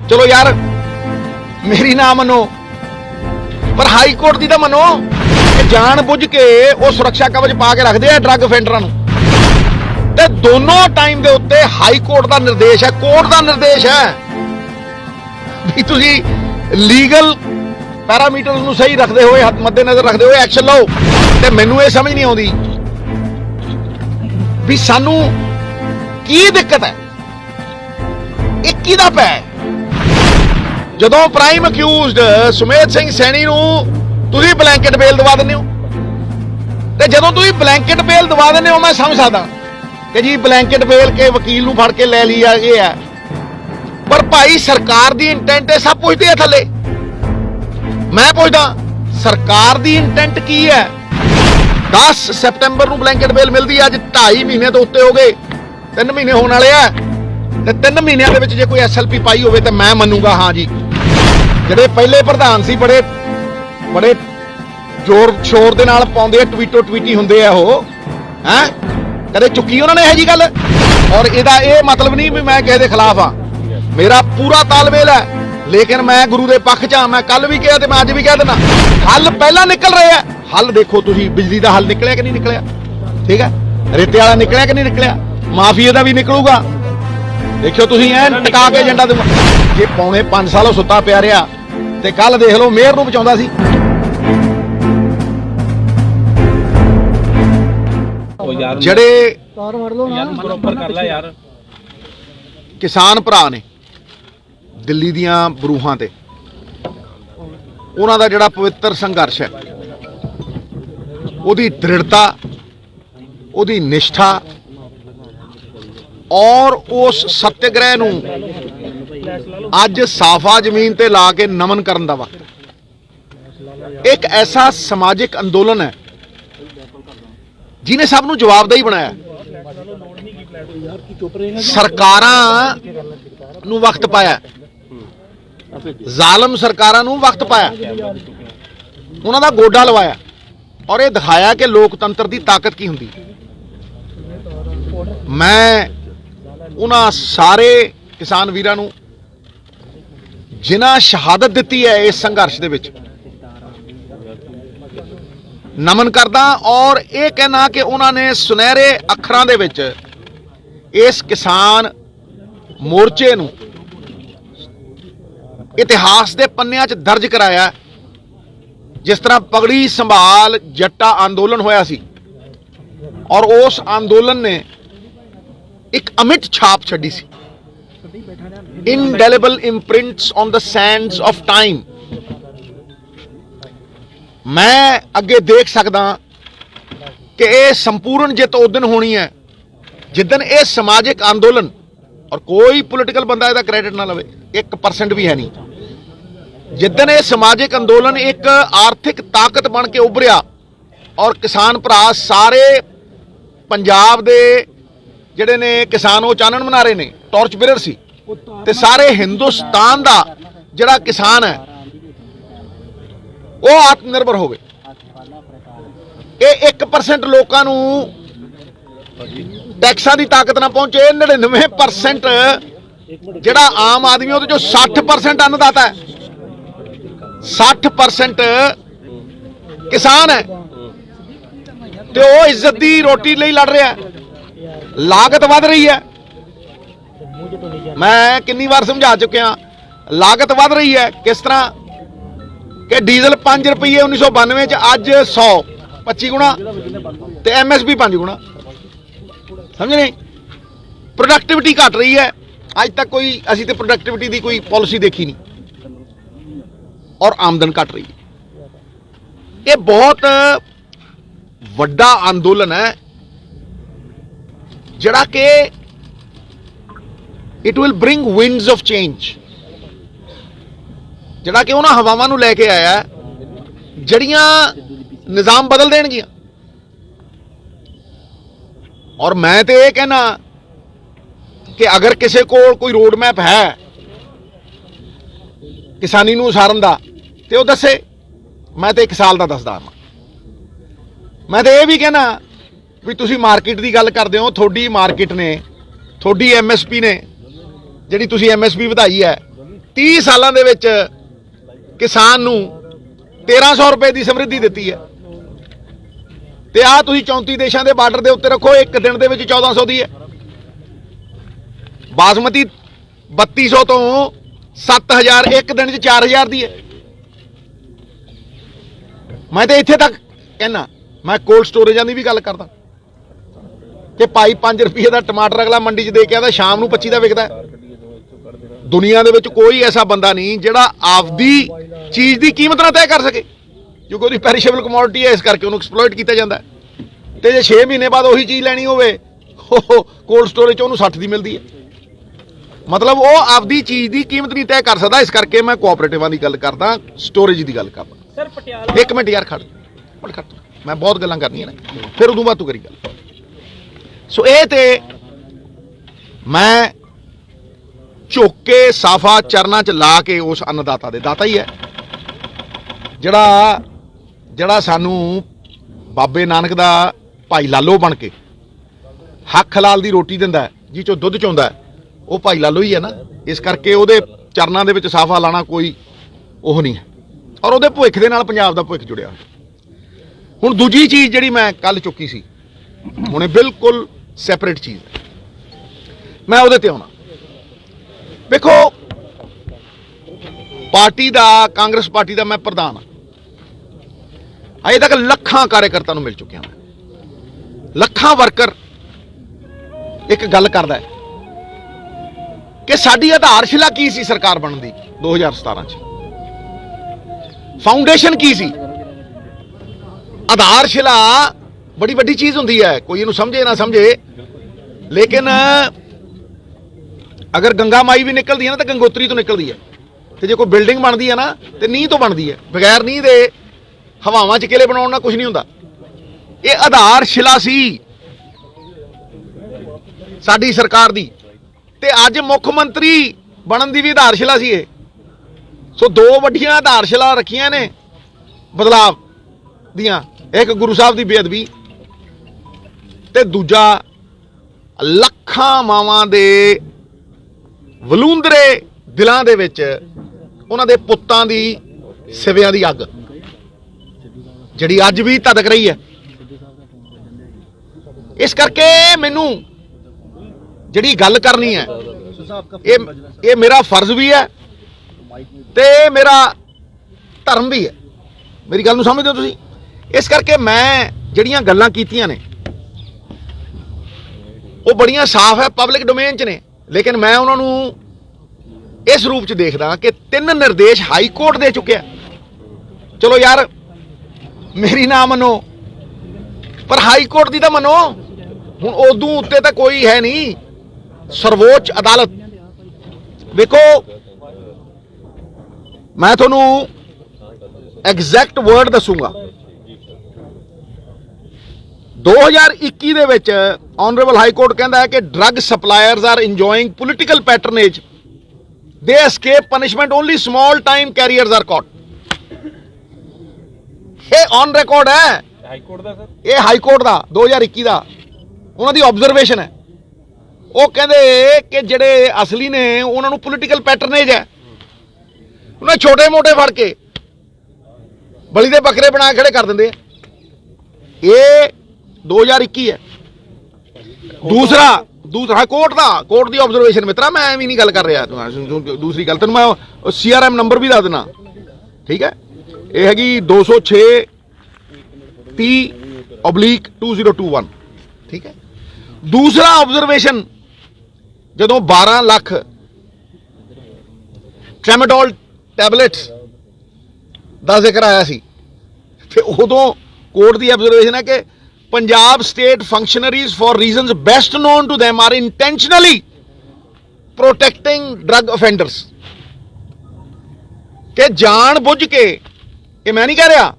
चलो यार मेरी ना मनो पर हाई कोर्ट की तो मनो जान बुझ के वो सुरक्षा कवच पा के रखते हैं ड्रग ऑफेंडरां नूं ते दोनों टाइम के उत्ते हाई कोर्ट का निर्देश है, कोर्ट का निर्देश है भी तुसी लीगल पैरामीटर्स नूं सही रखते हुए मद्देनजर रखते हुए एक्शन लो। ते मैनूं ये समझ नहीं आउंदी भी सानू की दिक्कत है, एक किहदा पै जदों प्राइम अक्यूज्ड सुमेध सिंह सैनी नूं तुसीं ब्लैंकेट बेल दवा दिंदे हो ते जदों तुसीं ब्लैंकेट बेल दवा दिंदे हो मैं समझ सकदा कि जी ब्लैंकेट बेल के वकील नूं फड़ के लै ली आ ये है, पर भाई सरकार दी इंटेंट है सब पुछदे आ थल्ले। मैं पुछदा सरकार दी इंटेंट की है। 10 सितंबर नूं ब्लैंकेट बेल मिलदी है, अज 2.5 महीने तो उत्ते हो गए, 3 महीने होने वाले आ ते 3 महीनों के विच जे कोई SLP पाई होवे तो मैं मनूंगा हाँ जी जिहड़े पहले प्रधान सी बड़े बड़े जोर शोर दे नाल पाउंदे ट्वीटो ट्वीटी हुंदे आ वो हैं कदे चुकी उन्होंने यह जी गल। और इहदा ये मतलब नहीं भी मैं किसी के खिलाफ हाँ, मेरा पूरा तालमेल है, लेकिन मैं गुरु के पक्ष च हाँ। मैं कल भी कहा मैं अज भी कह देना हल पहला निकल रहे हैं। हल देखो तुसीं बिजली का हल निकलिया कि नहीं निकलिया, ठीक है, रेते वाला निकलिया कि नहीं निकलिया, माफिया का भी निकलूगा। देखियो तुसीं ऐन टिका के एजेंडा दे जे पौने 5 साल सुता पिया रहा ते कल देख लो मेयर नूं बचाउंदा सी। ਜਿਹੜੇ किसान भरा ने दिल्ली दियां बरूहां ते उन्हां दा जिहड़ा पवित्र संघर्ष है उहदी दृढ़ता उहदी निष्ठा और उस सत्याग्रह नूं अज साफा जमीन ते ला के नमन करन दा वक्त एक ऐसा समाजिक अंदोलन है जिन्हें सब नूं जवाबदेही बनाया। सरकारां नूं वक्त पाया, जालम सरकारां नूं वक्त पाया, उन्हां दा गोडा लवाया और ये दिखाया कि लोकतंत्र की ताकत की हुंदी। मैं उन्हां सारे किसान वीरां नूं जिन्हां शहादत दित्ती है इस संघर्ष दे विच नमन करदा और ये कहना कि उन्होंने सुनहरे अखरां दे विच इस किसान मोर्चे नूं इतिहास के पन्नियां च दर्ज कराया। जिस तरह पगड़ी संभाल जट्टा अंदोलन होया सी और उस अंदोलन ने एक अमिट छाप छड्डी सी, indelible imprints on the sands of time. मैं अगे देख सकदा कि यह संपूर्ण जित उस दिन होनी है जिदन यह समाजिक आंदोलन, और कोई पोलिटिकल बंदा इसका क्रेडिट ना लवे, 1% भी है नहीं, जिदन यह समाजिक अंदोलन एक आर्थिक ताकत बन के उभरिया और किसान भरा सारे पंजाब दे जिहड़े ने किसान चानन मनारे ने टॉर्च बेरर सी ते सारे हिंदुस्तान का जिहड़ा किसान है वो आत्मनिर्भर होवे। ये 1% लोगों टैक्सां की ताकत ना पहुंचे, 99% जिहड़ा आम आदमी वो जो 60% अन्नदाता है, 60% किसान है तो वो इज्जत की रोटी लई लड़ रहा है। लागत वध रही है, मैं कितनी बार समझा चुकिया, लागत वध रही है। किस तरह कि डीजल 5 रुपये 1992 अज 100 25 गुणा ते MSP 5 गुणा, समझ नहीं। प्रोडक्टिविटी घट रही है, अज तक कोई असी तो प्रोडक्टिविटी की कोई पॉलिसी देखी नहीं और आमदन घट रही है। ये बहुत वड्डा अंदोलन है जिहड़ा कि it will bring winds of change, जिहड़ा कि उन्हां हवावां नूं लैके आया जड़ियां निज़ाम बदल देणगियां। और मैं तो ये कहना कि अगर किसी को कोई रोड मैप है किसानी नूं उसारन दा ते ओह दसे, मैं तो 1 साल का दसदा हां। मैं तो ये भी कहना भी तुसीं मार्केट की गल करदे हो, थोड़ी मार्केट ने थोड़ी MSP ने जिहड़ी तुसीं MSP वधाई है 30 ਸਾਲਾਂ ਦੇ ਵਿੱਚ ਕਿਸਾਨ ਨੂੰ 1300 ਰੁਪਏ ਦੀ ਸਮਰਿੱਧੀ ਦਿੱਤੀ ਹੈ ਤੇ ਆਹ ਤੁਸੀਂ 34 ਦੇਸ਼ਾਂ ਦੇ ਬਾਰਡਰ ਦੇ ਉੱਤੇ ਰੱਖੋ, ਇੱਕ ਦਿਨ ਦੇ ਵਿੱਚ 1400 ਦੀ ਹੈ। ਬਾਸਮਤੀ 3200 ਤੋਂ 7000, ਇੱਕ ਦਿਨ 'ਚ 4000 ਦੀ ਹੈ। ਮੈਂ ਤਾਂ ਇੱਥੇ ਤੱਕ ਕਹਿਣਾ, ਮੈਂ ਕੋਲਡ ਸਟੋਰੇਜਾਂ ਦੀ ਵੀ ਗੱਲ ਕਰਦਾ ਕਿ ਭਾਈ 5 ਰੁਪਏ ਦਾ ਟਮਾਟਰ ਅਗਲਾ ਮੰਡੀ 'ਚ ਦੇ ਕੇ ਆਉਂਦਾ, ਸ਼ਾਮ ਨੂੰ 25 ਦਾ ਵਿਕਦਾ। ਦੁਨੀਆ ਦੇ ਵਿੱਚ ਕੋਈ ਐਸਾ ਬੰਦਾ ਨਹੀਂ ਜਿਹੜਾ ਆਪਦੀ ਚੀਜ਼ ਦੀ ਕੀਮਤ ਨਾ ਤੈਅ ਕਰ ਸਕੇ, ਕਿਉਂਕਿ ਉਹਦੀ ਪੈਰੀਸ਼ੇਬਲ ਕਮੋਡਿਟੀ ਹੈ, ਇਸ ਕਰਕੇ ਉਹਨੂੰ ਐਕਸਪਲੋਇਟ ਕੀਤਾ ਜਾਂਦਾ। ਤੇ ਜੇ 6 ਮਹੀਨੇ ਬਾਅਦ ਉਹੀ ਚੀਜ਼ ਲੈਣੀ ਹੋਵੇ, ਉਹ ਕੋਲਡ ਸਟੋਰੇਜ 'ਚ ਉਹਨੂੰ 60 ਦੀ ਮਿਲਦੀ ਹੈ। ਮਤਲਬ ਉਹ ਆਪਦੀ ਚੀਜ਼ ਦੀ ਕੀਮਤ ਨਹੀਂ ਤੈਅ ਕਰ ਸਕਦਾ। ਇਸ ਕਰਕੇ ਮੈਂ ਕੋਆਪਰੇਟਿਵਾਂ ਦੀ ਗੱਲ ਕਰਦਾ, ਸਟੋਰੇਜ ਦੀ ਗੱਲ ਕਰਦਾ। ਸਰ ਪਟਿਆਲਾ, ਇੱਕ ਮਿੰਟ ਯਾਰ, ਖੜ ਮੈਂ ਬਹੁਤ ਗੱਲਾਂ ਕਰਨੀਆਂ ਨੇ, ਫਿਰ ਉਦੋਂ ਬਾਅਦ ਤੂੰ ਕਰੀ ਗੱਲ। ਸੋ ਇਹ ਤੇ ਮੈਂ ਝੁੱਕ ਕੇ ਸਾਫਾ ਚਰਨਾਂ 'ਚ ਲਾ ਕੇ ਉਸ ਅੰਨਦਾਤਾ ਦੇ ਦਾਤਾ ਹੀ ਹੈ, ਜਿਹੜਾ ਸਾਨੂੰ ਬਾਬੇ ਨਾਨਕ ਦਾ ਭਾਈ ਲਾਲੋ ਬਣ ਕੇ ਹੱਕ ਹਲਾਲ ਦੀ ਰੋਟੀ ਦਿੰਦਾ, ਜੀ ਚੋਂ ਦੁੱਧ ਚੋਂਦਾ, ਉਹ ਭਾਈ ਲਾਲੋ ਹੀ ਹੈ ਨਾ। ਇਸ ਕਰਕੇ ਉਹਦੇ ਚਰਨਾਂ ਦੇ ਵਿੱਚ ਸਾਫਾ ਲਾਣਾ ਕੋਈ ਉਹ ਨਹੀਂ ਹੈ, ਔਰ ਉਹਦੇ ਭਵਿੱਖ ਦੇ ਨਾਲ ਪੰਜਾਬ ਦਾ ਭਵਿੱਖ ਜੁੜਿਆ। ਹੁਣ ਦੂਜੀ ਚੀਜ਼ ਜਿਹੜੀ ਮੈਂ ਕੱਲ ਚੁੱਕੀ ਸੀ, ਹੁਣ ਇਹ ਬਿਲਕੁਲ ਸੈਪਰੇਟ ਚੀਜ਼ ਹੈ, ਮੈਂ ਉਹਦੇ ਤੇ ਆਉਣਾ। ਵੇਖੋ, ਪਾਰਟੀ ਦਾ, ਕਾਂਗਰਸ ਪਾਰਟੀ ਦਾ ਮੈਂ ਪ੍ਰਧਾਨ ਹਾਂ। ਅਜੇ ਤੱਕ ਲੱਖਾਂ ਕਾਰਜਕਰਤਾ ਨੂੰ ਮਿਲ ਚੁੱਕਿਆ ਮੈਂ, ਲੱਖਾਂ ਵਰਕਰ ਇੱਕ ਗੱਲ ਕਰਦਾ ਹੈ ਕਿ ਸਾਡੀ ਆਧਾਰਸ਼ਿਲਾ ਕੀ ਸੀ ਸਰਕਾਰ ਬਣਨ ਦੀ 2017 ਚ, ਫਾਊਂਡੇਸ਼ਨ ਕੀ ਸੀ। ਆਧਾਰਸ਼ਿਲਾ ਬੜੀ ਵੱਡੀ ਚੀਜ਼ ਹੁੰਦੀ ਹੈ, ਕੋਈ ਇਹਨੂੰ ਸਮਝੇ ਨਾ ਸਮਝੇ, ਲੇਕਿਨ ਅਗਰ ਗੰਗਾ ਮਾਈ ਵੀ ਨਿਕਲਦੀ ਹੈ ਨਾ ਤਾਂ ਗੰਗੋਤਰੀ ਤੋਂ ਨਿਕਲਦੀ ਹੈ, ਤੇ ਜੇ ਕੋਈ ਬਿਲਡਿੰਗ ਬਣਦੀ ਹੈ ਨਾ ਤੇ ਨੀਂਹ ਤੋਂ ਬਣਦੀ ਹੈ। ਬਗੈਰ ਨੀਂਹ ਦੇ ਹਵਾਵਾਂ 'ਚ ਕਿਲੇ ਬਣਾਉਣ ਨਾਲ ਕੁਝ ਨਹੀਂ ਹੁੰਦਾ। ਇਹ ਆਧਾਰਸ਼ਿਲਾ ਸੀ ਸਾਡੀ ਸਰਕਾਰ ਦੀ, ਤੇ ਅੱਜ ਮੁੱਖ ਮੰਤਰੀ ਬਣਨ ਦੀ ਵੀ ਆਧਾਰਸ਼ਿਲਾ ਸੀ ਇਹ। ਸੋ ਦੋ ਵੱਡੀਆਂ ਆਧਾਰਸ਼ਿਲਾ ਰੱਖੀਆਂ ਨੇ ਬਦਲਾਵ ਦੀਆਂ, ਇੱਕ ਗੁਰੂ ਸਾਹਿਬ ਦੀ ਬੇਅਦਬੀ ਤੇ ਦੂਜਾ ਲੱਖਾਂ ਮਾਵਾਂ ਦੇ ਵਲੂੰਦਰੇ ਦਿਲਾਂ ਦੇ ਵਿੱਚ ਉਹਨਾਂ ਦੇ ਪੁੱਤਾਂ ਦੀ ਸਿਵਿਆਂ ਦੀ ਅੱਗ, ਜਿਹੜੀ ਅੱਜ ਵੀ ਧੜਕ ਰਹੀ ਹੈ। ਇਸ ਕਰਕੇ ਮੈਨੂੰ ਜਿਹੜੀ ਗੱਲ ਕਰਨੀ ਹੈ, ਇਹ ਮੇਰਾ ਫਰਜ਼ ਵੀ ਹੈ ਤੇ ਮੇਰਾ ਧਰਮ ਵੀ ਹੈ। ਮੇਰੀ ਗੱਲ ਨੂੰ ਸਮਝਦੇ ਹੋ ਤੁਸੀਂ? ਇਸ ਕਰਕੇ ਮੈਂ ਜਿਹੜੀਆਂ ਗੱਲਾਂ ਕੀਤੀਆਂ ਨੇ ਉਹ ਬੜੀਆਂ ਸਾਫ਼ ਹੈ, ਪਬਲਿਕ ਡੋਮੇਨ 'ਚ ਨੇ, ਲੇਕਿਨ ਮੈਂ ਉਹਨਾਂ ਨੂੰ ਇਸ ਰੂਪ 'ਚ ਦੇਖਦਾ ਕਿ 3 ਨਿਰਦੇਸ਼ ਹਾਈ ਕੋਰਟ ਦੇ ਚੁੱਕਿਆ। ਚਲੋ ਯਾਰ, ਮੇਰੀ ਨਾ ਮੰਨੋ, ਪਰ ਹਾਈ ਕੋਰਟ ਦੀ ਤਾਂ ਮੰਨੋ। ਹੁਣ ਉਦੋਂ ਉੱਤੇ ਤਾਂ ਕੋਈ ਹੈ ਨਹੀਂ, ਸਰਵੋੱਚ ਅਦਾਲਤ। ਵੇਖੋ, ਮੈਂ ਤੁਹਾਨੂੰ ਐਗਜ਼ੈਕਟ ਵਰਡ ਦੱਸੂਗਾ। 2021 ਦੇ ਵਿੱਚ ਆਨਰੇਬਲ ਹਾਈ ਕੋਰਟ ਕਹਿੰਦਾ ਹੈ ਕਿ drug suppliers are enjoying political patronage, they escape punishment, only small time carriers are caught. ਇਹ ਔਨ ਰਿਕਾਰਡ ਹੈ ਹਾਈ ਕੋਰਟ ਦਾ ਸਰ, ਇਹ ਹਾਈ ਕੋਰਟ ਦਾ 2021 ਦਾ ਉਹਨਾਂ ਦੀ ਆਬਜ਼ਰਵੇਸ਼ਨ ਹੈ। ਉਹ ਕਹਿੰਦੇ ਕਿ ਜਿਹੜੇ ਅਸਲੀ ਨੇ ਉਹਨਾਂ ਨੂੰ ਪੋਲੀਟੀਕਲ ਪੈਟਰਨੇਜ ਹੈ, ਉਹਨਾਂ ਛੋਟੇ ਮੋਟੇ ਫੜ ਕੇ ਬਲੀ ਦੇ ਬੱਕਰੇ ਬਣਾ ਕੇ ਖੜੇ ਕਰ ਦਿੰਦੇ ਆ। ਇਹ 2021 ਹੈ। ਦੂਸਰਾ ਕੋਰਟ ਦੀ ਆਬਜ਼ਰਵੇਸ਼ਨ ਮਿੱਤਰਾ, ਮੈਂ ਐਵੇਂ ਨਹੀਂ ਗੱਲ ਕਰ ਰਿਹਾ। ਦੂਸਰੀ ਗੱਲ ਤੈਨੂੰ ਮੈਂ CRM ਨੰਬਰ ਵੀ ਦੱਸ ਦੇਣਾ, ਠੀਕ ਹੈ? ਇਹ ਹੈਗੀ 206/30/2021, ਠੀਕ ਹੈ? ਦੂਸਰਾ ਆਬਜ਼ਰਵੇਸ਼ਨ, ਜਦੋਂ 12 ਲੱਖ ਟ੍ਰੈਮਾਡੋਲ ਟੈਬਲੇਟਸ ਦਾ ਜ਼ਿਕਰ ਆਇਆ ਸੀ, ਤੇ ਉਦੋਂ ਕੋਰਟ ਦੀ ਆਬਜ਼ਰਵੇਸ਼ਨ ਹੈ ਕਿ Punjab state functionaries for reasons best known to them are intentionally protecting drug offenders. ਕਿ ਜਾਣ ਬੁੱਝ ਕੇ, ਇਹ ਮੈਂ ਨਹੀਂ ਕਹਿ ਰਿਹਾ,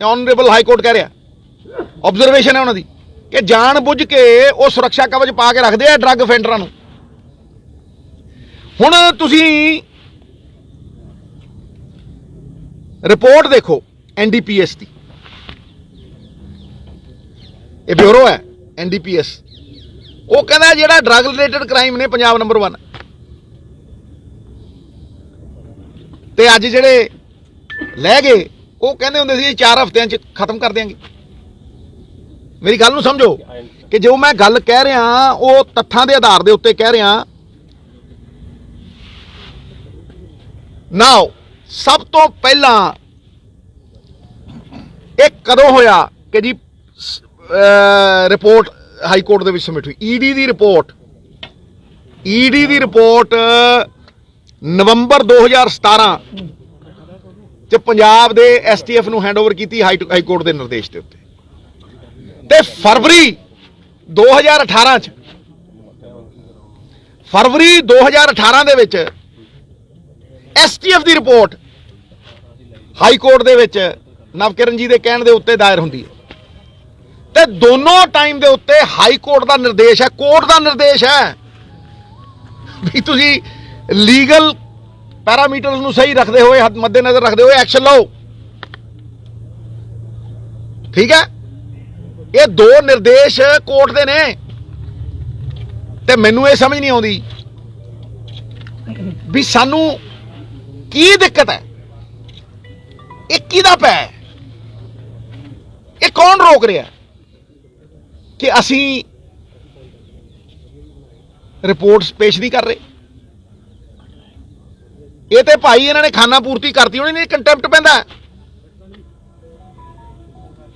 ਆਨਰੇਬਲ ਹਾਈ ਕੋਰਟ ਕਹਿ ਰਿਹਾ, ਆਬਜ਼ਰਵੇਸ਼ਨ ਹੈ ਉਹਨਾਂ ਦੀ, ਕਿ ਜਾਣ ਬੁੱਝ ਕੇ ਉਹ ਸੁਰੱਖਿਆ ਕਵਚ ਪਾ ਕੇ ਰੱਖਦੇ ਆ ਡਰੱਗ ਅਫੈਂਡਰਾਂ ਨੂੰ। ਹੁਣ ਤੁਸੀਂ ਰਿਪੋਰਟ ਦੇਖੋ NDPS ਦੀ, ਇਹ ਬਿਊਰੋ ਹੈ NDPS। ਉਹ ਕਹਿੰਦਾ ਜਿਹੜਾ ਡਰੱਗ ਰਿਲੇਟਡ ਕ੍ਰਾਈਮ ਨੇ ਪੰਜਾਬ ਨੰਬਰ 1। ਤੇ ਅੱਜ ਜਿਹੜੇ ਲੈ ਗਏ ਉਹ ਕਹਿੰਦੇ ਹੁੰਦੇ ਸੀ 4 ਹਫ਼ਤਿਆਂ 'ਚ ਖਤਮ ਕਰ ਦਿਆਂਗੇ। ਮੇਰੀ ਗੱਲ ਨੂੰ ਸਮਝੋ ਕਿ ਜੋ ਮੈਂ ਗੱਲ ਕਹਿ ਰਿਹਾ ਉਹ ਤੱਥਾਂ ਦੇ ਆਧਾਰ ਦੇ ਉੱਤੇ ਕਹਿ ਰਿਹਾ। ਨਾਓ ਸਭ ਤੋਂ ਪਹਿਲਾਂ ਇਹ ਕਦੋਂ ਹੋਇਆ ਕਿ ਜੀ ਰਿਪੋਰਟ ਹਾਈ ਕੋਰਟ ਦੇ ਵਿੱਚ ਸਬਮਿਟ ਹੋਈ। ਈਡੀ ਦੀ ਰਿਪੋਰਟ ਨਵੰਬਰ 2017 ਚ ਪੰਜਾਬ ਦੇ ਐਸਟੀਐਫ ਨੂੰ ਹੈਂਡਓਵਰ ਕੀਤੀ ਹਾਈ ਕੋਰਟ ਦੇ ਨਿਰਦੇਸ਼ ਦੇ ਉੱਤੇ, ਤੇ ਫਰਵਰੀ 2018 ਦੇ ਵਿੱਚ ਐਸਟੀਐਫ ਦੀ ਰਿਪੋਰਟ ਹਾਈ ਕੋਰਟ ਦੇ ਵਿੱਚ ਨਵਕਿਰਨ ਜੀ ਦੇ ਕਹਿਣ ਦੇ ਉੱਤੇ ਦਾਇਰ ਹੁੰਦੀ ਹੈ, ਤੇ ਦੋਨੋਂ ਟਾਈਮ ਦੇ ਉੱਤੇ ਹਾਈ ਕੋਰਟ ਦਾ ਨਿਰਦੇਸ਼ ਹੈ, ਕੋਰਟ ਦਾ ਨਿਰਦੇਸ਼ ਹੈ ਵੀ ਤੁਸੀਂ ਲੀਗਲ ਪੈਰਾਮੀਟਰਸ ਨੂੰ ਸਹੀ ਰੱਖਦੇ ਹੋਏ, ਮੱਦੇਨਜ਼ਰ ਰੱਖਦੇ ਹੋਏ ਐਕਸ਼ਨ ਲਓ। ਠੀਕ ਹੈ, ਇਹ ਦੋ ਨਿਰਦੇਸ਼ ਕੋਰਟ ਦੇ ਨੇ, ਤੇ ਮੈਨੂੰ ਇਹ ਸਮਝ ਨਹੀਂ ਆਉਂਦੀ ਵੀ ਸਾਨੂੰ ਕੀ ਦਿੱਕਤ ਹੈ, ਇਹ ਕਿਹਦਾ ਪੈ, ਇਹ ਕੌਣ ਰੋਕ ਰਿਹਾ ਕਿ ਅਸੀਂ ਰਿਪੋਰਟਸ ਪੇਸ਼ ਨਹੀਂ ਕਰ ਰਹੇ। ਇਹ ਤੇ ਭਾਈ ਇਹਨਾਂ ਨੇ ਖਾਨਾ ਪੂਰਤੀ ਕਰਤੀ ਹੋਣੀ, ਨਹੀਂ ਕੰਟੈਂਪਟ ਪੈਂਦਾ।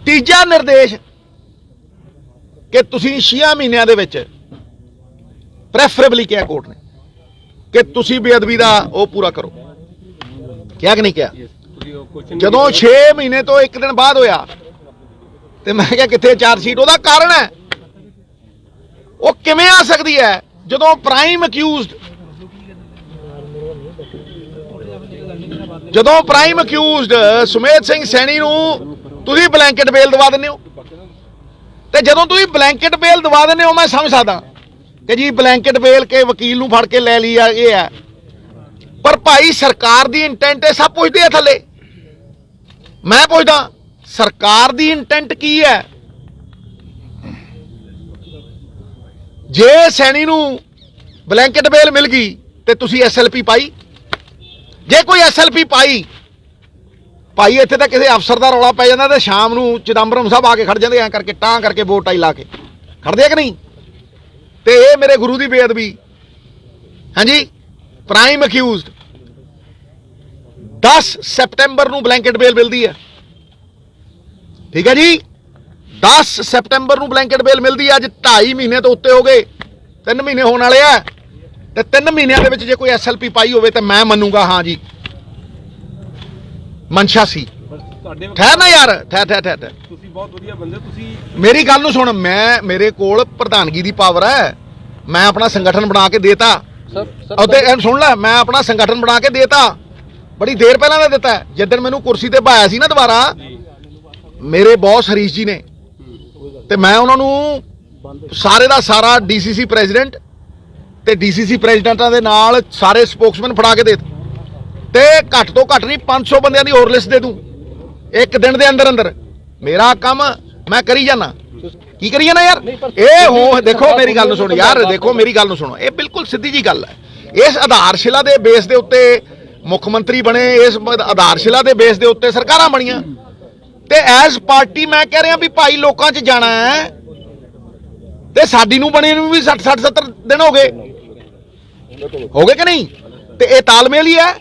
ਤੀਜਾ ਨਿਰਦੇਸ਼ ਕਿ ਤੁਸੀਂ 6 ਮਹੀਨਿਆਂ ਦੇ ਵਿੱਚ ਪ੍ਰੈਫਰੇਬਲੀ ਕਿਹਾ ਕੋਰਟ ਨੇ ਕਿ ਤੁਸੀਂ ਬੇਅਦਬੀ ਦਾ ਉਹ ਪੂਰਾ ਕਰੋ। ਕਿਹਾ ਕਿ ਨਹੀਂ ਕਿਹਾ? ਜਦੋਂ 6 ਮਹੀਨੇ ਤੋਂ 1 ਦਿਨ ਬਾਅਦ ਹੋਇਆ ਤੇ ਮੈਂ ਕਿਹਾ ਕਿੱਥੇ ਚਾਰਜ ਸ਼ੀਟ? ਉਹਦਾ ਕਾਰਨ ਹੈ ਉਹ ਕਿਵੇਂ ਆ ਸਕਦੀ ਹੈ ਜਦੋਂ ਪ੍ਰਾਈਮ ਅਕਿਊਜ਼ਡ ਸੁਮੇਧ ਸਿੰਘ ਸੈਣੀ ਨੂੰ ਤੁਸੀਂ ਬਲੈਂਕਟ ਬੇਲ ਦਵਾ ਦਿੰਦੇ ਹੋ, ਤੇ ਜਦੋਂ ਤੁਸੀਂ ਬਲੈਂਕਟ ਬੇਲ ਦਵਾ ਦਿੰਦੇ ਹੋ ਮੈਂ ਸਮਝ ਸਕਦਾ ਕਿ ਜੀ ਬਲੈਂਕਟ ਬੇਲ ਕੇ ਵਕੀਲ ਨੂੰ ਫੜ ਕੇ ਲੈ ਲਈ ਆ, ਇਹ ਹੈ। ਪਰ ਭਾਈ ਸਰਕਾਰ ਦੀ ਇੰਟੈਂਟ ਇਹ ਸਭ ਪੁੱਛਦੇ ਆ ਥੱਲੇ। ਮੈਂ ਪੁੱਛਦਾ ਸਰਕਾਰ ਦੀ ਇੰਟੈਂਟ ਕੀ ਹੈ? ਜੇ ਸੈਣੀ ਨੂੰ ਬਲੈਂਕਟ ਬੇਲ ਮਿਲ ਗਈ ਤੇ ਤੁਸੀਂ ਐਸਐਲਪੀ ਪਾਈ, ਜੇ ਕੋਈ ਐਸਐਲਪੀ ਪਾਈ, ਭਾਈ ਇੱਥੇ ਤਾਂ ਕਿਸੇ ਅਫਸਰ ਦਾ ਰੌਲਾ ਪੈ ਜਾਂਦਾ ਤੇ ਸ਼ਾਮ ਨੂੰ ਚਿਦੰਬਰਮ ਸਾਹਿਬ ਆ ਕੇ ਖੜ ਜਾਂਦੇ ਐ ਕਰਕੇ ਟਾਂ ਕਰਕੇ ਵੋਟ ਟਾਈ ਲਾ ਕੇ ਖੜਦੇ ਆ ਕਿ ਨਹੀਂ? ਤੇ ਇਹ ਮੇਰੇ ਗੁਰੂ ਦੀ ਬੇਅਦਬੀ। ਹਾਂਜੀ, ਪ੍ਰਾਈਮ ਅਕਿਊਜ਼ਡ 10 ਸਤੰਬਰ ਨੂੰ ਬਲੈਂਕਟ ਬੇਲ ਮਿਲਦੀ ਹੈ। ਠੀਕ ਹੈ ਜੀ, 10 ਸਤੰਬਰ ਨੂੰ ਬਲੈਂਕਟ ਬੇਲ ਮਿਲਦੀ ਹੈ। ਅੱਜ 2.5 ਮਹੀਨੇ ਤੋਂ ਉੱਤੇ ਹੋ ਗਏ, 3 ਮਹੀਨੇ ਹੋਣ ਵਾਲੇ ਆ, ਤੇ 3 ਮਹੀਨਿਆਂ ਦੇ ਵਿੱਚ ਜੇ ਕੋਈ ਐਸਐਲਪੀ ਪਾਈ ਹੋਵੇ ਤਾਂ ਮੈਂ ਮੰਨੂਗਾ ਹਾਂ ਜੀ ਮਨਸ਼ਾ ਸੀ। ਠਹਿਰ ਨਾ ਯਾਰ, ਠਹਿਰ। ਤੁਸੀਂ ਬਹੁਤ ਵਧੀਆ ਬੰਦੇ, ਤੁਸੀਂ ਮੇਰੀ ਗੱਲ ਨੂੰ ਸੁਣ। ਮੇਰੇ ਕੋਲ ਪ੍ਰਧਾਨਗੀ ਦੀ ਪਾਵਰ ਹੈ, ਮੈਂ ਆਪਣਾ ਸੰਗਠਨ ਬਣਾ ਕੇ ਦੇਤਾ। ਉਹਦੇ ਸੁਣ ਲੈ, ਮੈਂ ਆਪਣਾ ਸੰਗਠਨ ਬਣਾ ਕੇ ਦੇਤਾ, ਬੜੀ ਦੇਰ ਪਹਿਲਾਂ ਦਾ ਦਿੱਤਾ। ਜਿੱਦਣ ਮੈਨੂੰ ਕੁਰਸੀ ਤੇ ਪਾਇਆ ਸੀ ਨਾ ਦੁਬਾਰਾ, ਮੇਰੇ ਬੌਸ ਹਰੀਸ਼ ਜੀ ਨੇ, ਤੇ ਮੈਂ ਉਹਨਾਂ ਨੂੰ ਸਾਰੇ ਦਾ ਸਾਰਾ ਡੀਸੀਸੀ ਪ੍ਰੈਜ਼ੀਡੈਂਟ ਤੇ ਡੀਸੀਸੀ ਪ੍ਰੈਜ਼ੀਡੈਂਟਾਂ ਦੇ ਨਾਲ ਸਾਰੇ ਸਪੋਕਸਮੈਨ ਫੜਾ ਕੇ ਦੇ, ਤੇ ਘੱਟ ਤੋਂ ਘੱਟ ਨਹੀਂ 500 ਬੰਦਿਆਂ ਦੀ ਹੋਰ ਲਿਸਟ ਦੇ ਦੂੰ ਇੱਕ ਦਿਨ ਦੇ ਅੰਦਰ। ਮੇਰਾ ਕੰਮ ਮੈਂ ਕਰੀ ਜਾਣਾ। ਕੀ ਕਰੀ ਜਾਣਾ ਯਾਰ? ਇਹ ਹੋ ਦੇਖੋ ਮੇਰੀ ਗੱਲ ਨੂੰ ਸੁਣ ਯਾਰ, ਦੇਖੋ ਮੇਰੀ ਗੱਲ ਨੂੰ ਸੁਣੋ, ਇਹ ਬਿਲਕੁਲ ਸਿੱਧੀ ਜੀ ਗੱਲ ਹੈ। ਇਸ ਆਧਾਰਸ਼ਿਲਾ ਦੇ ਬੇਸ ਦੇ ਉੱਤੇ ਮੁੱਖ ਮੰਤਰੀ ਬਣੇ, ਇਸ ਆਧਾਰਸ਼ਿਲਾ ਦੇ ਬੇਸ ਦੇ ਉੱਤੇ ਸਰਕਾਰਾਂ ਬਣੀਆਂ, ਤੇ ਐਜ਼ ਪਾਰਟੀ ਮੈਂ ਕਹਿ ਰਿਹਾ ਵੀ ਭਾਈ ਲੋਕਾਂ 'ਚ ਜਾਣਾ ਹੈ, ਤੇ ਸਾਡੀ ਨੂੰ ਬਣੇ ਨੂੰ ਵੀ 60-70 ਦਿਨ ਹੋ ਗਏ ਕਿ ਨਹੀਂ? ਤੇ ਇਹ ਤਾਲਮੇਲ ਹੀ ਹੈ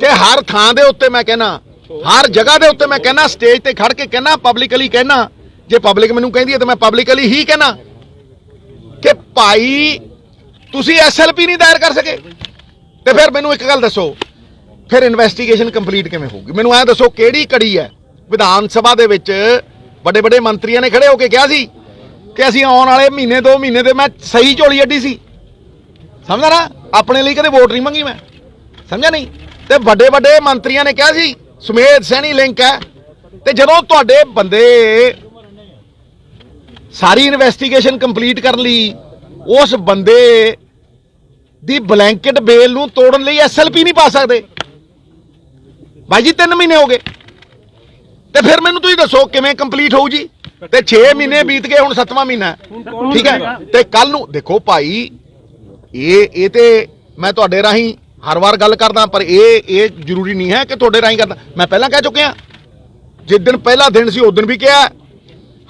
ਕਿ ਹਰ ਥਾਂ ਦੇ ਉੱਤੇ ਮੈਂ ਕਹਿਣਾ, ਹਰ ਜਗ੍ਹਾ ਦੇ ਉੱਤੇ ਮੈਂ ਕਹਿਣਾ, ਸਟੇਜ ਤੇ ਖੜ ਕੇ ਕਹਿਣਾ, ਪਬਲਿਕਲੀ ਕਹਿਣਾ, ਜੇ ਪਬਲਿਕ ਮੈਨੂੰ ਕਹਿੰਦੀ ਹੈ ਤਾਂ ਮੈਂ ਪਬਲਿਕਲੀ ਹੀ ਕਹਿਣਾ ਕਿ ਭਾਈ ਤੁਸੀਂ ਐਸਐਲਪੀ ਨਹੀਂ ਦਾਇਰ ਕਰ ਸਕੇ। ਤੇ ਫਿਰ ਮੈਨੂੰ ਇੱਕ ਗੱਲ ਦੱਸੋ, ਫਿਰ ਇਨਵੈਸਟੀਗੇਸ਼ਨ ਕੰਪਲੀਟ ਕਿਵੇਂ ਹੋਊਗੀ? ਮੈਨੂੰ ਐਂ ਦੱਸੋ ਕਿਹੜੀ ਕੜੀ ਹੈ? ਵਿਧਾਨ ਸਭਾ ਦੇ ਵਿੱਚ ਵੱਡੇ ਮੰਤਰੀਆਂ ਨੇ ਖੜੇ ਹੋ ਕੇ ਕਿਹਾ ਸੀ ਕਿ ਅਸੀਂ ਆਉਣ ਵਾਲੇ ਮਹੀਨੇ 2 ਮਹੀਨੇ ਦੇ, ਮੈਂ ਸਹੀ ਝੋਲੀ ਅੱਡੀ ਸੀ, ਸਮਝਾ ਨਾ, ਆਪਣੇ ਲਈ ਕਦੇ ਵੋਟ ਨਹੀਂ ਮੰਗੀ ਮੈਂ, ਸਮਝਿਆ ਨਹੀਂ? ਤੇ ਵੱਡੇ ਮੰਤਰੀਆਂ ਨੇ ਕਿਹਾ ਸੀ ਸੁਮੇਧ ਸੈਣੀ ਲਿੰਕ ਹੈ, ਤੇ ਜਦੋਂ ਤੁਹਾਡੇ ਬੰਦੇ ਸਾਰੀ ਇਨਵੈਸਟੀਗੇਸ਼ਨ ਕੰਪਲੀਟ ਕਰਨ ਲਈ ਉਸ ਬੰਦੇ ਦੀ ਬਲੈਂਕਟ ਬੇਲ ਨੂੰ ਤੋੜਨ ਲਈ ਐਸਐਲਪੀ ਨਹੀਂ ਪਾ ਸਕਦੇ। ਭਾਈ ਜੀ 3 ਮਹੀਨੇ ਹੋ ਗਏ, ਤੇ ਫਿਰ ਮੈਨੂੰ ਤੁਸੀਂ ਦੱਸੋ ਕਿਵੇਂ ਕੰਪਲੀਟ ਹੋਊ ਜੀ? ਤੇ 6 ਮਹੀਨੇ ਬੀਤ ਗਏ, ਹੁਣ 7ਵਾਂ ਮਹੀਨਾ, ਠੀਕ ਹੈ। ਤੇ ਕੱਲ ਨੂੰ ਦੇਖੋ ਭਾਈ, ਇਹ ਤੇ ਮੈਂ ਤੁਹਾਡੇ ਰਾਹੀਂ ਹਰ ਵਾਰ ਗੱਲ ਕਰਦਾ, ਪਰ ਇਹ ਜ਼ਰੂਰੀ ਨਹੀਂ ਹੈ ਕਿ ਤੁਹਾਡੇ ਰਾਹੀਂ ਕਰਦਾ। ਮੈਂ ਪਹਿਲਾਂ ਕਹਿ ਚੁੱਕਿਆ, ਜਿਸ ਦਿਨ ਪਹਿਲਾ ਦਿਨ ਸੀ ਉਸ ਦਿਨ ਵੀ ਕਿਹਾ,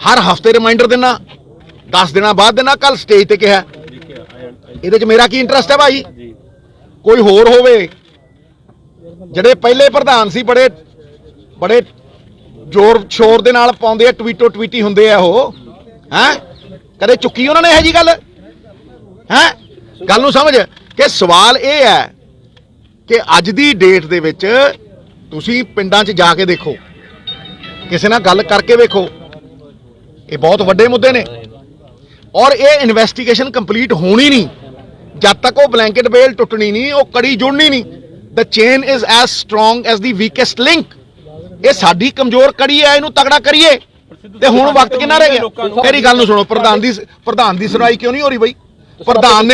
ਹਰ ਹਫਤੇ ਰਿਮਾਈਂਡਰ ਦੇਣਾ, 10 ਦਿਨਾਂ ਬਾਅਦ ਦੇਣਾ, ਕੱਲ ਸਟੇਜ ਤੇ ਕਿਹਾ। ਇਹਦੇ 'ਚ ਮੇਰਾ ਕੀ ਇੰਟਰਸਟ ਹੈ ਭਾਈ? ਕੋਈ ਹੋਰ ਹੋਵੇ। ਜਿਹੜੇ ਪਹਿਲੇ ਪ੍ਰਧਾਨ ਸੀ ਬੜੇ ਜ਼ੋਰ ਸ਼ੋਰ ਦੇ ਨਾਲ ਪਾਉਂਦੇ ਆ, ਟਵੀਟੋ ਟਵੀਟੀ ਹੁੰਦੇ ਆ ਉਹ, ਹੈ ਕਦੇ ਚੁੱਕੀ ਉਹਨਾਂ ਨੇ ਇਹੋ ਜਿਹੀ ਗੱਲ? ਹੈ ਗੱਲ ਨੂੰ ਸਮਝ ਕਿ ਸਵਾਲ ਇਹ ਹੈ ਕਿ ਅੱਜ ਦੀ ਡੇਟ ਦੇ ਵਿੱਚ ਤੁਸੀਂ ਪਿੰਡਾਂ 'ਚ ਜਾ ਕੇ ਦੇਖੋ, ਕਿਸੇ ਨਾਲ ਗੱਲ ਕਰਕੇ ਵੇਖੋ, ਇਹ ਬਹੁਤ ਵੱਡੇ ਮੁੱਦੇ ਨੇ। ਔਰ ਇਹ ਇਨਵੈਸਟੀਗੇਸ਼ਨ ਕੰਪਲੀਟ ਹੋਣੀ ਨਹੀਂ ਜਦ ਤੱਕ ਉਹ ਬਲੈਂਕਟ ਬੇਲ ਟੁੱਟਣੀ ਨਹੀਂ, ਉਹ ਕੜੀ ਜੁੜਨੀ ਨਹੀਂ। The chain is as strong as the weakest link. ਇਹ ਸਾਡੀ ਕਮਜ਼ੋਰ ਕੜੀ ਹੈ, ਇਹਨੂੰ ਤਗੜਾ ਕਰੀਏ। ਤੇ ਹੁਣ ਵਕਤ ਕਿੰਨਾ ਰਹਿ ਗਿਆ? ਮੇਰੀ ਗੱਲ ਨੂੰ ਸੁਣੋ, ਪ੍ਰਧਾਨ ਦੀ ਸੁਣਵਾਈ ਕਿਉਂ ਨਹੀਂ ਹੋ ਰਹੀ ਬਈ? ਪ੍ਰਧਾਨ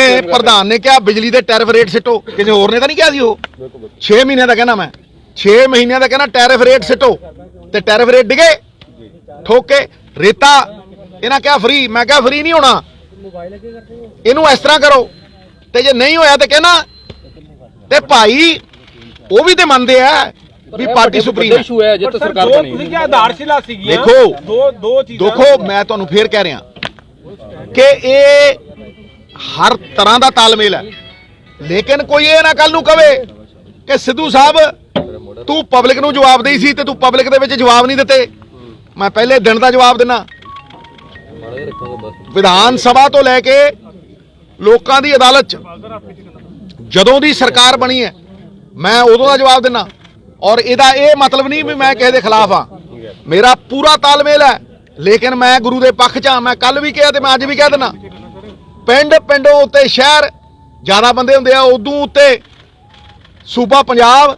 ਨੇ ਕਿਹਾ ਬਿਜਲੀ ਦੇ ਟੈਰਿਫ ਰੇਟ ਸਿੱਟੋ, ਕਿਸੇ ਹੋਰ ਨੇ ਤਾਂ ਨਹੀਂ ਕਿਹਾ ਸੀ। ਉਹ 6 ਮਹੀਨਿਆਂ ਦਾ ਕਹਿਣਾ, ਮੈਂ 6 ਮਹੀਨਿਆਂ ਦਾ ਕਹਿਣਾ ਟੈਰਿਫ ਰੇਟ ਸਿੱਟੋ, ਤੇ ਟੈਰਿਫ ਰੇਟ ਡਿਗੇ ਠੋਕ ਕੇ। ਰੇਤਾ ਇਹਨਾਂ ਕਿਹਾ ਫ੍ਰੀ, ਮੈਂ ਕਿਹਾ ਫ੍ਰੀ ਨਹੀਂ ਹੋਣਾ, ਇਹਨੂੰ ਇਸ ਤਰ੍ਹਾਂ ਕਰੋ। ਤੇ ਜੇ ਨਹੀਂ ਹੋਇਆ ਤੇ ਕਹਿਣਾ, ਤੇ ਭਾਈ ਉਹ ਵੀ ਤੇ ਮੰਨਦੇ ਆ ਵੀ ਪਾਰਟੀ ਸੁਪਰੀਮ ਹੈ। ਤੁਸੀਂ ਕੀ ਆਧਾਰਸ਼ਿਲਾ ਸੀਗੀਆਂ? ਦੇਖੋ ਦੋ ਚੀਜ਼ਾਂ, ਦੇਖੋ ਮੈਂ ਤੁਹਾਨੂੰ ਫੇਰ ਕਹਿ ਰਿਹਾ ਕਿ ਇਹ ਹਰ ਤਰ੍ਹਾਂ ਦਾ ਤਾਲਮੇਲ ਹੈ, ਲੇਕਿਨ ਕੋਈ ਇਹ ਨਾ ਕੱਲ ਨੂੰ ਕਵੇ ਕਿ ਸਿੱਧੂ ਸਾਹਿਬ ਤੂੰ ਪਬਲਿਕ ਨੂੰ ਜਵਾਬ ਦੇਈ ਸੀ ਤੇ ਤੂੰ ਪਬਲਿਕ ਦੇ ਵਿੱਚ ਜਵਾਬ ਨਹੀਂ ਦਿੱਤੇ। ਮੈਂ ਪਹਿਲੇ ਦਿਨ ਦਾ ਜਵਾਬ ਦਿੰਦਾ, ਵਿਧਾਨ ਸਭਾ ਤੋਂ ਲੈ ਕੇ ਲੋਕਾਂ ਦੀ ਅਦਾਲਤ 'ਚ ਜਦੋਂ ਦੀ ਸਰਕਾਰ ਬਣੀ ਹੈ ਮੈਂ ਉਦੋਂ ਦਾ ਜਵਾਬ ਦਿੰਦਾ। ਔਰ ਇਹਦਾ ਇਹ ਮਤਲਬ ਨਹੀਂ ਵੀ ਮੈਂ ਕਿਸੇ ਦੇ ਖਿਲਾਫ ਆ, ਮੇਰਾ ਪੂਰਾ ਤਾਲਮੇਲ ਹੈ, ਲੇਕਿਨ ਮੈਂ ਗੁਰੂ ਦੇ ਪੱਖ 'ਚ ਆ। ਮੈਂ ਕੱਲ ਵੀ ਕਿਹਾ ਤੇ ਮੈਂ ਅੱਜ ਵੀ ਕਹਿ ਦਿੰਦਾ, ਪਿੰਡੋਂ ਉੱਤੇ ਸ਼ਹਿਰ ਜ਼ਿਆਦਾ ਬੰਦੇ ਹੁੰਦੇ ਆ, ਉਦੋਂ ਉੱਤੇ ਸੂਬਾ ਪੰਜਾਬ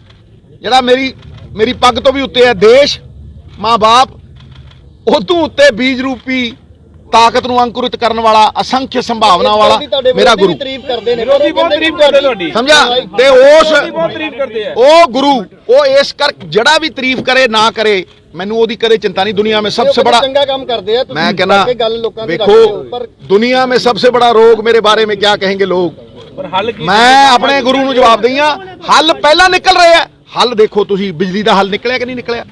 ਜਿਹੜਾ ਮੇਰੀ ਪੱਗ ਤੋਂ ਵੀ ਉੱਤੇ ਹੈ, ਦੇਸ਼ ਮਾਂ-ਬਾਪ, ਉਦੋਂ ਉੱਤੇ ਬੀਜ ਰੂਪੀ ਤਾਕਤ ਨੂੰ ਅੰਕੁਰਿਤ ਕਰਨ ਵਾਲਾ, ਅਸੰਖ ਸੰਭਾਵਨਾ ਵਾਲਾ ਮੇਰਾ ਗੁਰੂ। ਵਿਰੋਧੀ ਬਹੁਤ ਤਾਰੀਫ ਕਰਦੇ ਤੁਹਾਡੀ, ਸਮਝਾ? ਤੇ ਉਹ ਗੁਰੂ, ਉਹ ਇਸ ਕਰ ਜਿਹੜਾ ਵੀ ਤਾਰੀਫ ਕਰੇ ਨਾ ਕਰੇ, ਮੈਨੂੰ ਉਹਦੀ ਕਦੇ चिंता नहीं। दुनिया में सबसे बड़ा चंगा काम करते हैं, मैं कहना, देखो दुनिया में सबसे बड़ा रोग मेरे बारे में क्या कहेंगे लोग, मैं अपने गुरु ਨੂੰ ਜਵਾਬ ਦਈਆਂ। ਹੱਲ ਪਹਿਲਾਂ ਨਿਕਲ ਰਹੇ ਆ, ਹੱਲ ਦੇਖੋ ਤੁਸੀਂ, ਬਿਜਲੀ ਦਾ ਹੱਲ ਨਿਕਲਿਆ ਕਿ ਨਹੀਂ ਨਿਕਲਿਆ?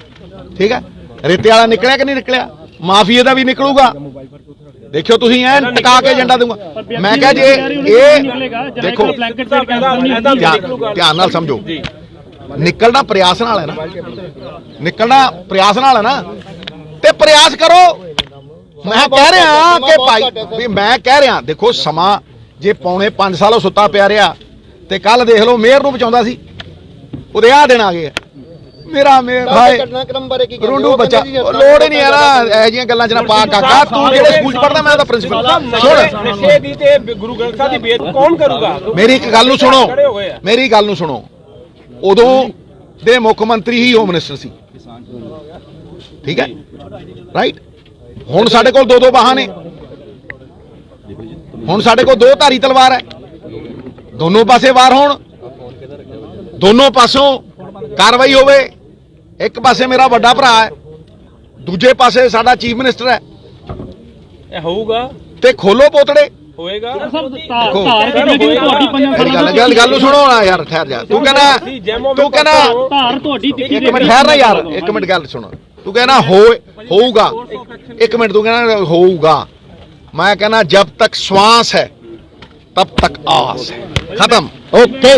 ਠੀਕ ਹੈ, ਰੇਤੇ ਵਾਲਾ ਨਿਕਲਿਆ ਕਿ ਨਹੀਂ ਨਿਕਲਿਆ? ਮਾਫੀਏ ਦਾ ਵੀ ਨਿਕਲੂਗਾ, ਦੇਖਿਓ ਤੁਸੀਂ ਐਨ ਟਿਕਾ ਕੇ ਏਜੰਡਾ ਦੂੰਗਾ। ਮੈਂ ਕਿਹਾ ਜੇ ਇਹ ਦੇਖੋ, ਧਿਆਨ ਨਾਲ ਸਮਝੋ, ਨਿਕਲਣਾ ਪ੍ਰਯਾਸ ਨਾਲ ਹੈ ਨਾ, ਨਿਕਲਣਾ ਪ੍ਰਯਾਸ ਨਾਲ ਹੈ ਨਾ, ਤੇ ਪ੍ਰਯਾਸ ਕਰੋ। ਮੈਂ ਕਹਿ ਰਿਹਾ ਕਿ ਭਾਈ ਵੀ ਮੈਂ ਕਹਿ ਰਿਹਾ, ਦੇਖੋ ਸਮਾਂ ਜੇ ਪੌਣੇ 5 ਸਾਲ ਉਹ ਸੁੱਤਾ ਪਿਆ ਰਿਹਾ, ਤੇ ਕੱਲ ਦੇਖ ਲਓ ਮੇਅਰ ਨੂੰ ਬਚਾਉਂਦਾ ਸੀ, ਉਹਦੇ ਆ ਦਿਨ ਆ ਗਏ। ਮੇਰਾ ਮੇਅਰ ਭਾਈ ਰੁੰਡੂ ਬੱਚਾ, ਲੋੜ ਹੀ ਨਹੀਂ ਹੈ ਨਾ ਇਹੋ ਜਿਹੀਆਂ ਗੱਲਾਂ 'ਚ ਨਾ ਪਾ। ਕਾਕਾ ਤੂੰ ਜਿਹੜੇ ਸਕੂਲ 'ਚ ਪੜ੍ਹਦਾ, ਮੈਂ ਉਹਦਾ ਪ੍ਰਿੰਸੀਪਲ। ਸੁਣ, ਨਸ਼ੇ ਦੀ ਤੇ ਗੁਰੂ ਗ੍ਰੰਥ ਸਾਹਿਬ ਦੀ ਬੇਇੱਜ਼ਤੀ ਕੌਣ ਕਰੂਗਾ? ਮੇਰੀ ਇੱਕ ਗੱਲ ਨੂੰ ਸੁਣੋ, ਮੇਰੀ ਗੱਲ ਨੂੰ ਸੁਣੋ। ਉਦੋਂ ਦੇ ਮੁੱਖ ਮੰਤਰੀ ਹੀ ਹੋਮ ਮਿਨਿਸਟਰ ਸੀ, ਠੀਕ ਹੈ, ਰਾਈਟ। ਹੁਣ ਸਾਡੇ ਕੋਲ ਦੋ ਬਾਹਾਂ ਨੇ, ਹੁਣ ਸਾਡੇ ਕੋਲ ਦੋ ਧਾਰੀ ਤਲਵਾਰ ਹੈ, ਦੋਨੋਂ ਪਾਸੇ ਵਾਰ ਹੋਣ, ਦੋਨੋਂ ਪਾਸੋਂ ਕਾਰਵਾਈ ਹੋਵੇ। ਇੱਕ ਪਾਸੇ ਮੇਰਾ ਵੱਡਾ ਭਰਾ ਹੈ, ਦੂਜੇ ਪਾਸੇ ਸਾਡਾ ਚੀਫ ਮਿਨਿਸਟਰ ਹੈ। ਇਹ ਹੋਊਗਾ ਤੇ ਖੋਲੋ ਪੋਤੜੇ ਹੋਏਗਾ। ਗੱਲ ਨੂੰ ਸੁਣੋ ਨਾ ਯਾਰ, ਠਹਿਰ ਜਾ। ਤੂੰ ਕਹਿੰਦਾ ਧਾਰ ਤੁਹਾਡੀ ਇੱਕ ਮਿੰਟ ਠਹਿਰ ਨਾ ਯਾਰ, ਇੱਕ ਮਿੰਟ ਗੱਲ ਸੁਣੋ। ਤੂੰ ਕਹਿੰਦਾ ਹੋਊਗਾ, ਇੱਕ ਮਿੰਟ, ਤੂੰ ਕਹਿੰਦਾ ਹੋਊਗਾ, मैं कहना जब तक श्वास है तब तक आस है। खत्म। ओके।